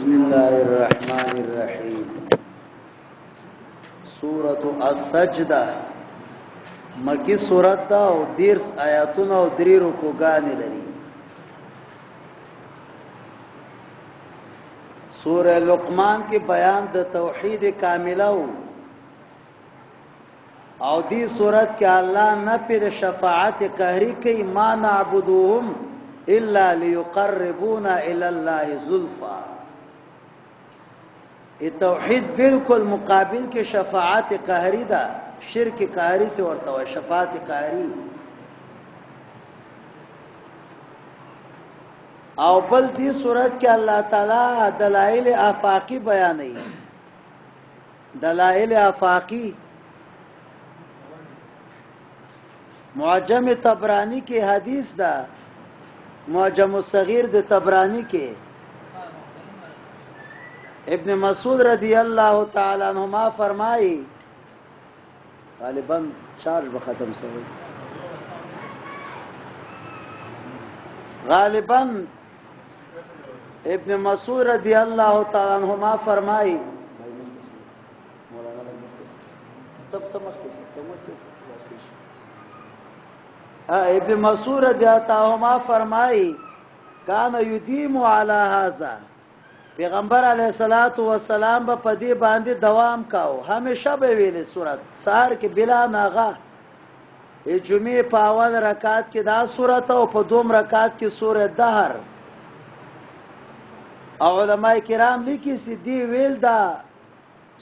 بسم الله الرحمن الرحیم سورۃ السجدہ مکی سورۃ دا او 10 آیاتونه او 3 رکوګانې لري. سورہ لقمان کې بیان د توحید کامله او دی سورۃ کې الله نفي د شفاعت قهري کوي ما نعبدوهم الا ليقربونا الى الله زلفا. توحید بالکل مقابل کې شفاعت قهری ده، شرک قهری سے ورته شفاعت قهری. او بل دې صورت کې الله تعالی دلائل آفاقی بیانوي. دلائل آفاقی معجم طبرانی کې حدیث ده، معجم الصغیر د طبرانی کې ابن مسعود رضی اللہ تعالی عنہما فرمائی، غالباً چارج بختم سوئی، غالباً ابن مسعود رضی اللہ تعالی عنہما فرمائی ابن مسعود رضی اللہ عنہما فرمائی کان یدیم علی هذا، پیغمبر علیہ الصلوۃ والسلام په دې باندې دوام کاو، همیشه به ویلې سورۃ سحر کې بلا ناغه جمعې په اول رکعت کې دا سورۃ او په دوم رکعت کې سورۃ دهر. علماء کرام لیکي چې دی ویل دا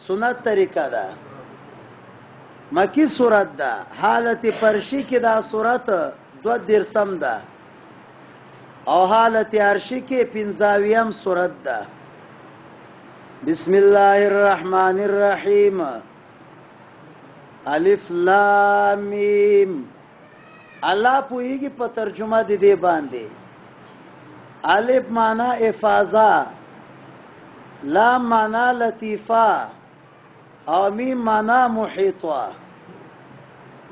سنت طریقه ده. مکی سورۃ ده، حالت فرشی کې دا سورۃ 2 ده او حالت عرشی کې 15 سورۃ ده. بسم الله الرحمن الرحیم الف لام میم. الله پویږي په ترجمه د دې باندې. الف معنا افاضه، لام معنا لطیفه او میم معنا محیطه.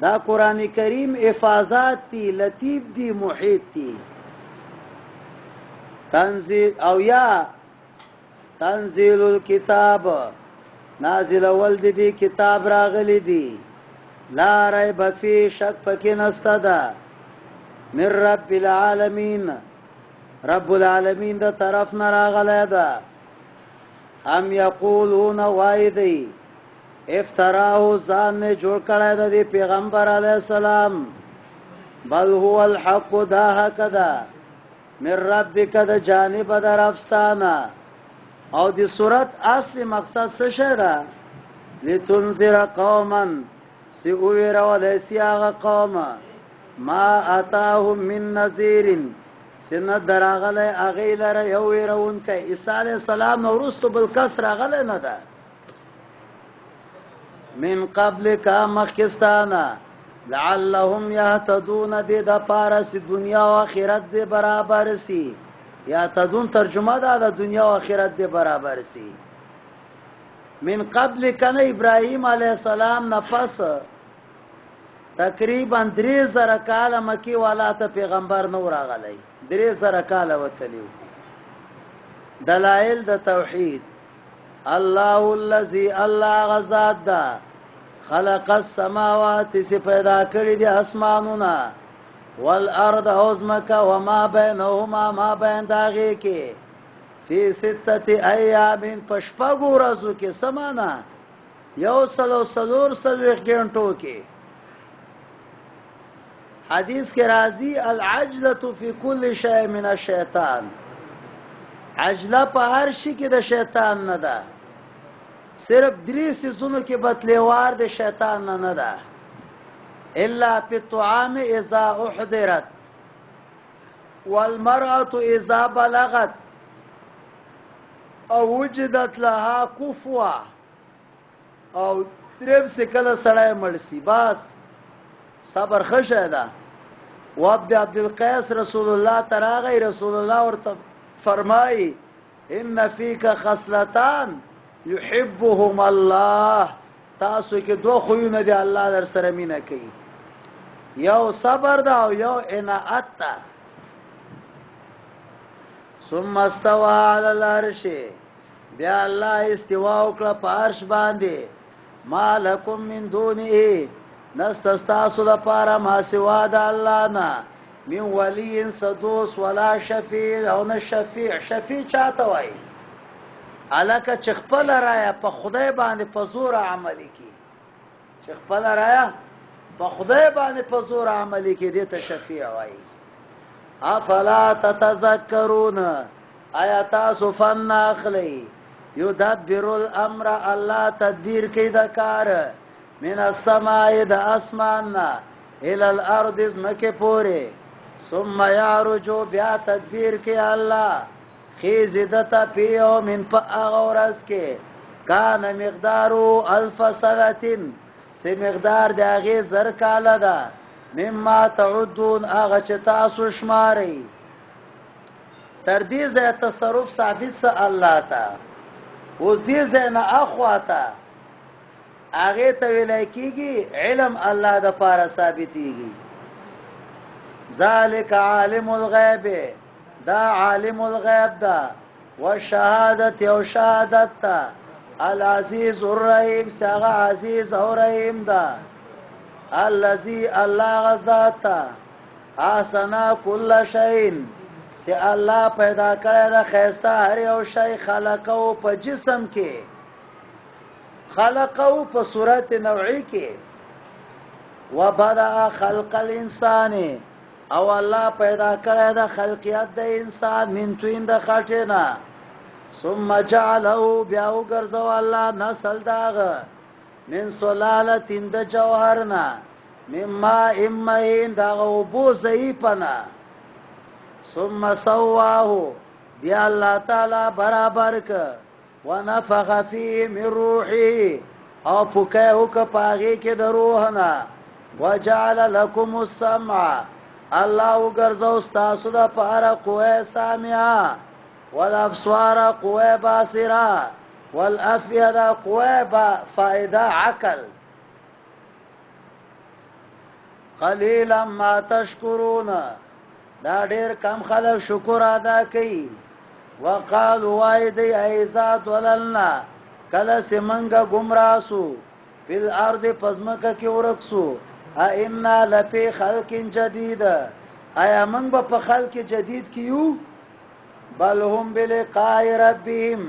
دا قران کریم افاضات دي، لطیف دي، محیط دي. تنزیل او یا تنزیل الكتاب، نازل اول دی کتاب راغلی دی، لا ریب فی شک پکې نسته ده، من رب العالمین، رب العالمین د طرف نه راغلی ده. ام یقولون وایدی افتراه، ځان نه جوړ کړی ده دی پیغمبر علیه السلام. بل هو الحق، دا حق ده، من ربک د جانب در افستانه. او دی صورت اصلی مقصد څه شی ده؟ لتنذر قوما، سی اویره ولسی هغه قوم ما اتاهم من نذیر، سنه دراغله هغې لره یو ویرونکی. عیسی علیه السلام نه وروسته بل کس راغلی نه ده. من قبل کا مخکستانه لعلهم یهتدون، دې دپاره چې دنیا او آخرت دې برابر سي. یهتدون ترجمه ده د دنیا او آخرت دې برابر سي. من قبل کنه ابراهیم علیه السلام نفس تقریبا 3000 کال مکی والا ته پیغمبر نو راغلی، 3000 کال وتلیو. دلائل د توحید. الله الذي، الله غزاد ده، خلق السماوات، سی پیدا کړی دي اسمانونه، والارض اوزمکا، وما بینهما، ما بین داغی کې، فی 6 ایام، پشپگو ورځو کې. سمانا 140 غنټو کې. حدیث کې راځي العجلة فی کل شیء من الشیطان، عجله په هر شي کې د شیطان نه ده، صرف 3 سيزونو کې بتلیوار د شیطان نه ده. الا فی الطعام اذا احضرت، والمرأة اذا بلغت، او وجدت لها کفوا، او دریم سے کله سړی مرسی. بس صبر خشه ده. وعبد عبد القیس رسول الله تراغی، رسول الله ورته فرمای ان فیک خصلتان یحبهم الله، تاسو کې 2 خوونه دي الله در سره مینه کوي، یو صبر ده او یو عنایت ده. ثم استوى على العرش، بیا الله استوا وکړه په عرش باندې ما لکم من دونه نستستاسو د پاره ما سوا د الله نه من ولی صدوس ولا شفیع او نه شفیع چاته وای الکه چې خپل رایا په خدای باندې په زور عملی کی چې خپل رایا په خدای باندې په زور عملی کی دې ته شفیع وای افلا تتذکرون آیا تاسو فن اخلی یدبر الامر الله تدبیر کوي د کار من السماء د اسمان الى الارض زمکه پوره ثم يعرج بیا تدبیر کوي الله خیزدتا پیو من پا اغورز کے کان مقدارو الف سنتین سی مقدار داغی زرکالا دا مما تعدون آغا چه تاسو شماری تردیز تصرف ثابت سا اللہ تا اوز دیز نا اخواتا آغی تولی کی گی علم اللہ دا پارا ثابتی گی ذالک عالم الغیب دا عالم الغیب دا والشهادت او شهادت دا العزیز الرحیم ساغا عزیز او رحیم دا الذي الله غزات دا احسنا کل شئین سی الله پیدا کړی دا خیستا هر یو شی خلقو په جسم کې خلقو په صورت نوعی کې وبدأ خلق الانسان او الله پیدا کړی د خلقیت د انسان من توین د خټینا ثم جعله بیا وګرځو الله نسل داغه من سلاله د جوهرنا مما امین داغه وبو ضعیفنا ثم سواه بیا الله تعالی برابر ک ونفخ فيه من روحه او پوکه وک پاغي کې د روحنا وجعل لكم السمع الله وګرځاو تاسو د پاره قوه سامعه والابصار قوه باصره والافئده قوه فائده عقل قليلا ما تشکرون دا ډیر کم خلک شکر ادا کوي وقالوا وایدی ایزاد وللنا کله سمنګه گمراسو فل ارض پزمکه کې ورکسو ائنا لفی خلق جدید ایا من په خلق جدید کیو بل هم بلقاء ربهم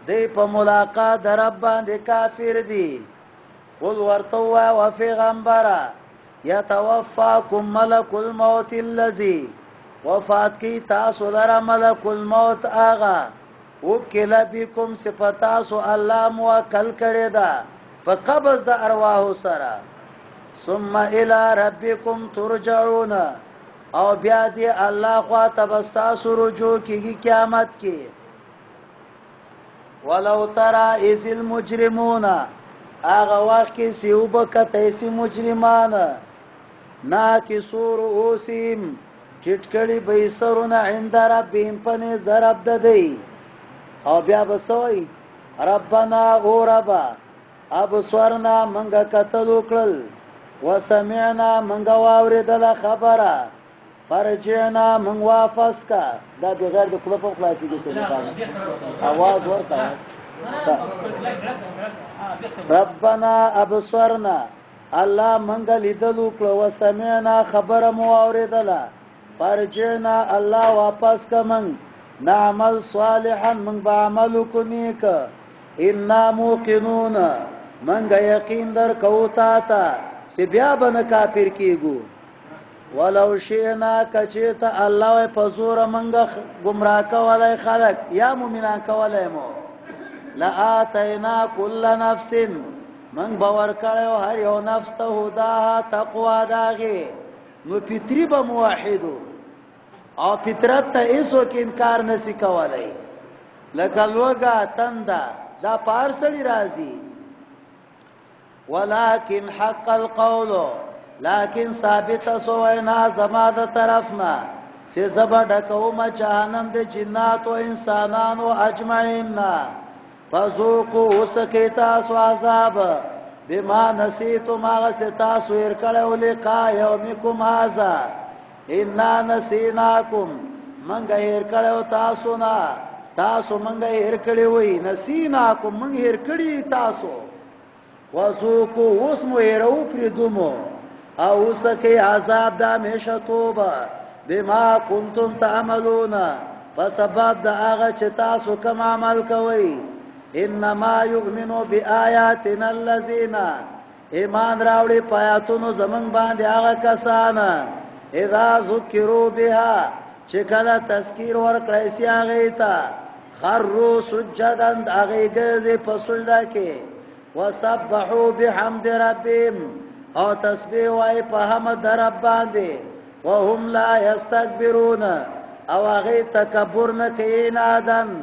دی په ملاقات در رب باندې کافر دي قل ورتوا وفیغمبرا يتوفاكم ملك الموت الذي وفات کی تاسو لرا ملک الموت آغا وکل بكم صفتاسو الله موکل کړی دا په قبض د ارواح سره ثم الى ربكم ترجعون او بیا دی الله خوا تبستاسو رجوع کیږي قیامت کې ولو ترى اذ المجرمون اغه وخت کې سیوبکته سی مجرمان ناکسور اوسیم چټکړي به سرونه عند ربهم پنه ضرب ددی او بیا بسوي ربنا او ربا ابصرنا منګه قتل وکړل وسمعنا منګه واوریدل خبره فرجعنا من واپس کا دا بغیر د کلو په خلاصي کې څه आवाज ورکا ربنا ابصرنا الله منګه لیدل وکړو وسمعنا خبره مو اوریدل فرجعنا الله واپس کمن نعمل صالحا من بعمل کنیک انا موقنون من یقین در کوتا تا سی بیا بن کافر کیگو ولو شئنا کچیت الله په زور منګه گمراه کولای خلق یا مومنان کولای مو لآتینا کل نفس من باور کړو هر یو نفس ته هدا تقوا داغه نو فطری به موحدو او فطرت ته ایسو کې انکار نسی کولای لکه لوګه تندا دا پارسلی راضی ولكن حق القول لكن ثابت سوینا زما د طرفنا سی زبا ډکوم جهنم د جنات او انسانانو اجمعین فذوقوا وسکیتا سو عذاب بما نسیتم غستا سویر کړه لقاء یومکم هذا ان نسیناکم من غیر کړه تاسو نه تاسو منګه هر کړی وای نسینا کو منګ هر کړی تاسو وذوقوا اوس مو هرو پریدومو او سکه عذاب د همیشه توبه بما کنتم تعملون فسبب د هغه چې تاسو کوم عمل کوئ انما یؤمنو بآیاتنا الذین ایمان راوړي پایاتونو زمون باندې هغه کسان اذا ذکروا بها چې کله تذکیر ورکړی سی هغه ته خروا سجدا هغه ګرځي په سجدا کې وسبحوا بحمد ربهم او تسبیح وای په حمد رب باندې وهم لا یستكبرون او هغه تکبر نه کوي نادن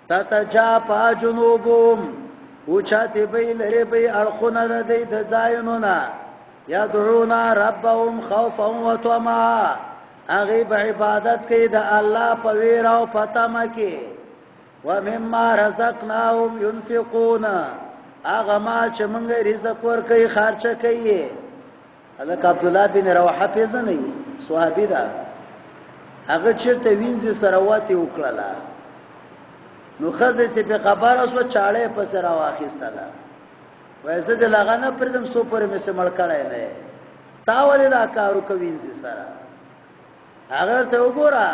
تتجافى جنوبهم وچاتی بی لری بی ارخونه ده دی ده زاینونا یدعون ربهم خوفا و طمعا اغیب عبادت کی ده اللہ پویر و پتمکی و مما رزقناهم ينفقون اغما چه منگ رزق ورکی خارچه کئی حضرت عبدالله بن رواحه پیزنی صحابی ده اغا چرته وینزی سرواتی اکللا نو خزه سی په خبره سو چاړې په سر واخیستله وایزه د لغانه پردم سو پر مې سمړ کړای نه تا ولې دا کارو کوي سره اگر ته وګوره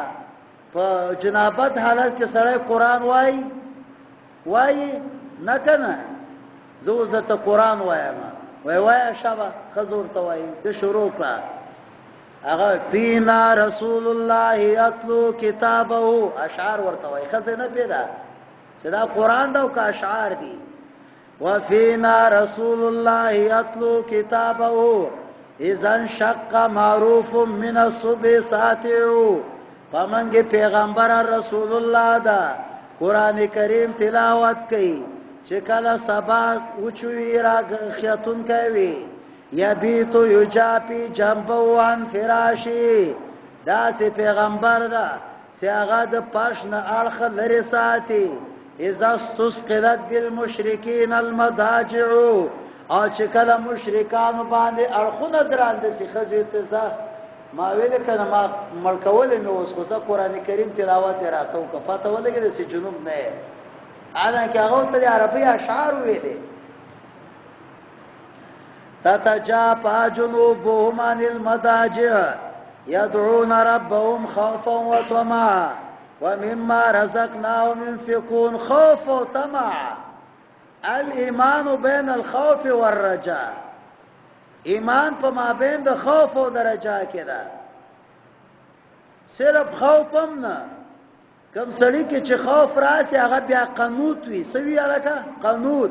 په جنابت حالت کې سره قران وای نه کنه زه زته قران وایم وای شابه خزور ته وای د شروع کړه هغه فینا رسول الله یتلو کتابه اشعار ورته وای خزه نه پیدا صدا قرآن دا او کا اشعار دی وفینا رسول الله یتلو کتابه اذن شق معروف من الصبح ساتعو فمنگی پیغمبر رسول الله دا قرآن کریم تلاوت کئی چکل سبا اوچوی را خیتون کوي یبیتو یجاپی جنبو عن فراشی دا سی پیغمبر دا سی آغا دا پاشن آرخ لری ساتی اذا استسقلت بالمشرکین المضاجع او چکل مشرکان باندې ارخونه درانده سی خزیت زه ما ویل کنه ما ملکول مې اوس خو قرآن کریم تلاوت راتو که پته ولګی سی جنوب نه انا کې هغه ته عربی اشعار ویلې تتجافى جنوبهم عن المضاجع يدعون ربهم خوفا وطمعا ومما رزقناهم ينفقون خوف وطمع الايمان بين الخوف والرجاء ایمان په ما بین د خوف او د رجا کې ده صرف خوف هم نه کم سړی کې چې خوف راسي هغه بیا قنوت وي سوي الکه قنوت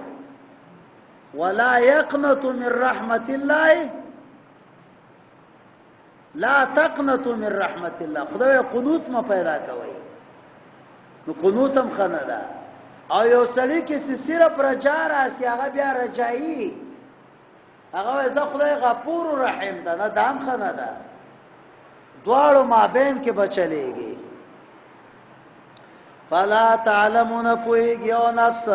ولا يقنط من رحمت الله لا تقنط من رحمت الله خدای قنوت ما پیدا کوي نو قنوت هم خنه ده او یو سړی کې صرف رجا راسي هغه بیا رجایي هغه زه خدای غفور و رحیم ده نه دام خنه ده دواړو مابین کې بچلېږي فلا تعلمون پوهیږي او نفس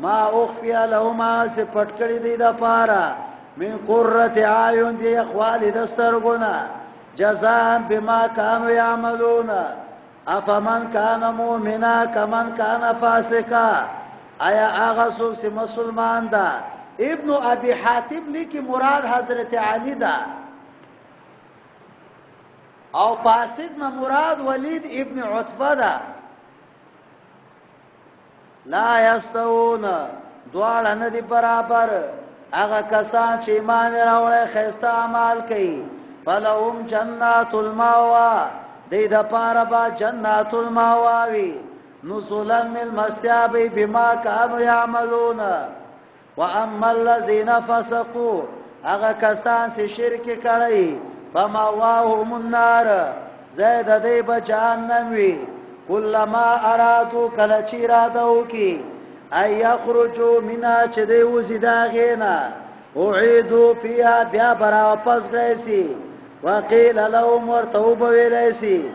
ما اخفی لهما سے پټکړی دی د پاره من قرة اعین دی اخوال دسترګونه جزاء بما كانوا يعملون افمن كان مؤمنا كمن كان فاسقا آیا هغه څوک چې مسلمان ده ابن ابي حاتم لیکي مراد حضرت علی ده او فاسق نه مراد ولید ابن عتبه ده لا یستوون دواړه نه دي برابر هغه کسان چې ایمان راوړي خیسته اعمال کوي فلهم جنات الماوا دې د پاره با جنات الماوا وي نزلا من المستياب بما كانوا يعملون واما الذين فسقوا هغه کسان چې شرک کوي فماواهم النار زید دې به جهنم وي كلما ارادوا کله چې ارادو کی اي يخرجوا منا چې دې وزیدا غینا اعيدوا فيها بیا برا پس غیسی وقيل لهم ورتوب ویلیسی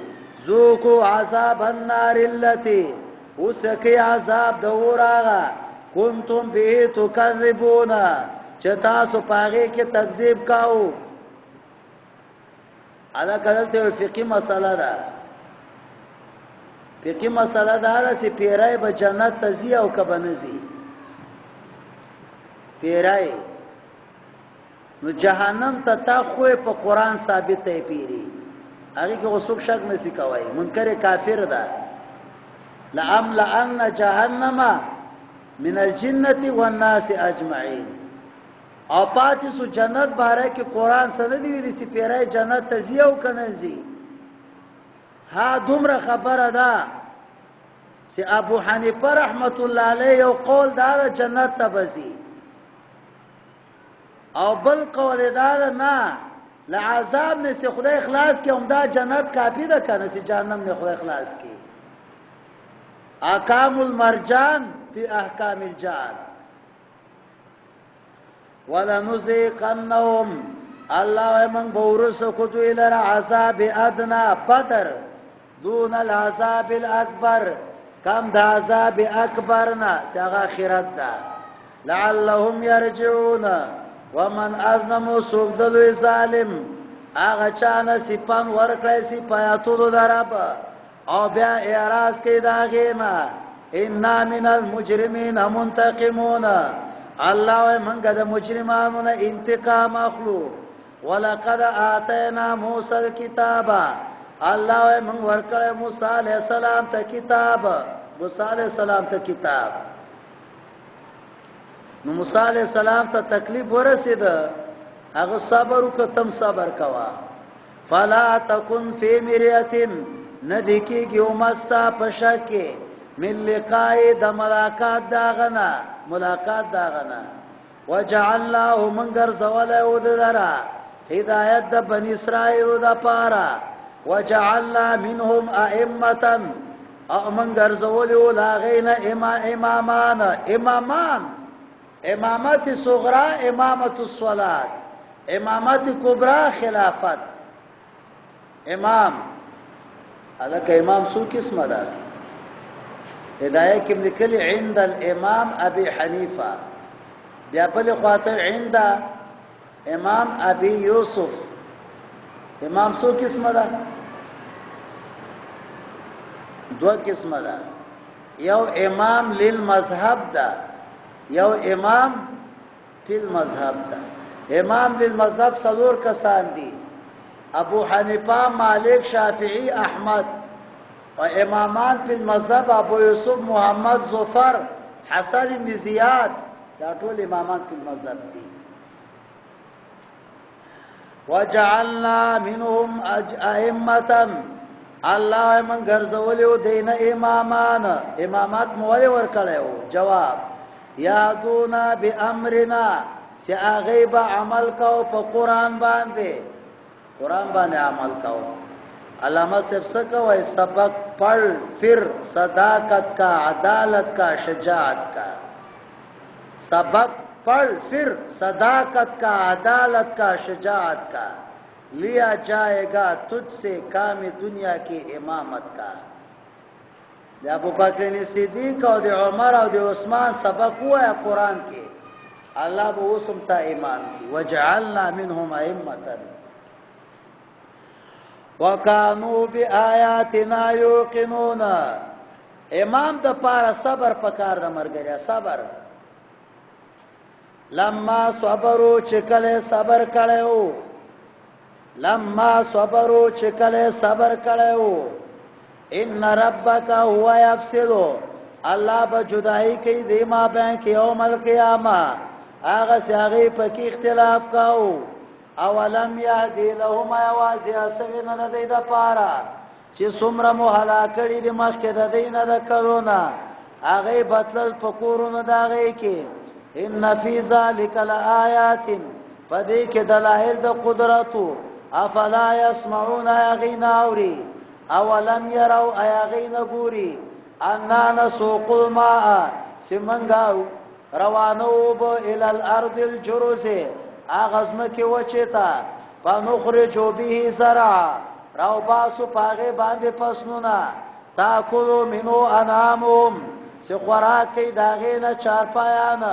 ذوقوا عذاب النار التي وسقي عذاب دوراغه كنتم به تكذبون چې تاسو پاغه کې تکذیب کاو ادا کله ته فقہی مسله ده فقہی مسله دا ده چې پیرای به جنت ته ځي او که به نه ځي پیرای نو جهنم ته تا خو په قران ثابت دی پیری هغه کې غوسوک شک نسی کوي منکر کافر ده لأملأن جهنم من الجنة والناس اجمعين او پاتې سو جنت باره کې قران سره دی ویلي چې پیرای جنت ته ځي او کنه ځي ها دومره خبره ده چې ابو حنیفه رحمت الله علیه یو قول دا جنت ته بځي او بل قول دا نه لعذاب نه سي خدای اخلاص کې عمدا جنت کافی ده کنه چې جهنم نه خدای اخلاص کې احکام المرجان فی احکام الجان ولنذيقنهم الله من بورس كتو الى عذاب ادنى بدر دون العذاب الاكبر کم د عذاب اکبرنا څنګه اخرت ده لعلهم يرجعون ومن اظلم سوغدل ظالم هغه چانه سپان ورکړی سي پیاتو درب او بیا اعراض کوي دا غینا ان من المجرمين منتقمون الله منګه د مجرمانو نه انتقام اخلو ولقد اتینا موسی الكتاب الله من ورکړی موسی علیہ السلام ته کتاب موسی علیہ السلام ته کتاب نو موسی علیہ السلام ته تکلیف ورسید هغه صبر وکتم صبر کوا فلا تکن فی مریه ندیکیږي ومستا پشکه من لقاء د ملاقات داغنا وجعلناه منغر زوله ودرا هدایت د بنی اسرائیل د پارا وجعلنا منهم ائمه او منغر زوله لاغین امامان امامت صغرا امامت الصلاه امامت کبرى خلافت امام الک امام سو قسمه ده هدايه کې لیکلي عند الامام ابي حنيفه بیا په خواته عند امام ابي يوسف امام سو قسمه ده دو قسمه ده یو امام للمذهب ده یو امام فی المذهب ده امام للمذهب څلور کسان دي ابو حنیفه مالک شافعی احمد و امامان فی المذهب ابو یوسف محمد ظفر حسن بن زیاد دا ټول امامان فی المذهب دي وجعلنا منهم ائمه الله من ګرځولیو دین امامات مولي ور کړو جواب یادونا بامرنا سی غیب عمل کو په قران باندې عمل کو علامہ صاحب کوي سبق پڑھ پھر صداقت کا عدالت کا شجاعت کا سبق پڑھ پھر صداقت کا عدالت کا شجاعت کا لیا جائے گا تجھ سے کام دنیا کی امامت کا د ابو بکر صدیق او د عمر او د عثمان سبق هوا قرآن کې الله به وسم تا ایمان کی وجعلنا منهم ائمه وكانوا بآياتنا يوقنون امام د پاره صبر پکار د مرګریا صبر لما صبروا چکله صبر کړو ان ربک هو یفصل الله به جدائی کوي د ما بین کې یوم القیامه هغه سیاغي په کې اختلاف کاو اولم یهدی لهم یوازی اسوین د دې د پاره چې څومره مو هلاکړي د مخکې د دینه د کرونا هغه بتل فقورونه داغه کې ان فی ذلک لآیات پدې کې دلایل د قدرت افلا یسمعون یغیناوری اولم يروا ايغین ګوري ان نسوق الماء سمنګاو روانو بو ال الارض الجرز اغزم کې وچتا فنخرج به زرع راو باسو پاغه باندې پسنونا تاکلوا منو انامهم سخوراک کی داغه نه چارپایان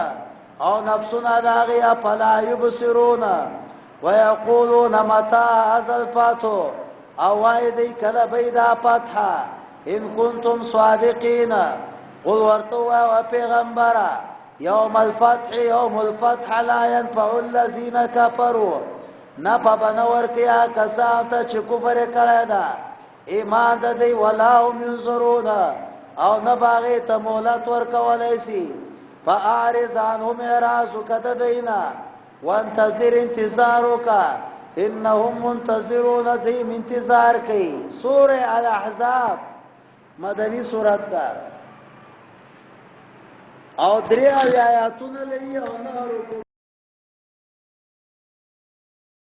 او نفسنا داغه فلا يبصرون ويقولون متى هذا الفتح او وای دی کله پیدا فتح ان کنتم صادقین قل ورتوا او پیغمبره یوم الفتح لا ينفع الذين كفروا نفع بنور کیا کساتا چې کفر کړی دا ایمان د دی ولا هم ينظرون او نه باغی ته مهلت ورکولای شي فاعرض عنهم اعراض کده دینا وانتظر انتظارک انهم منتظرون دیم انتظار کوي سوره الاحزاب مدنی سورۃ ده او درې آیاتونه لري او نه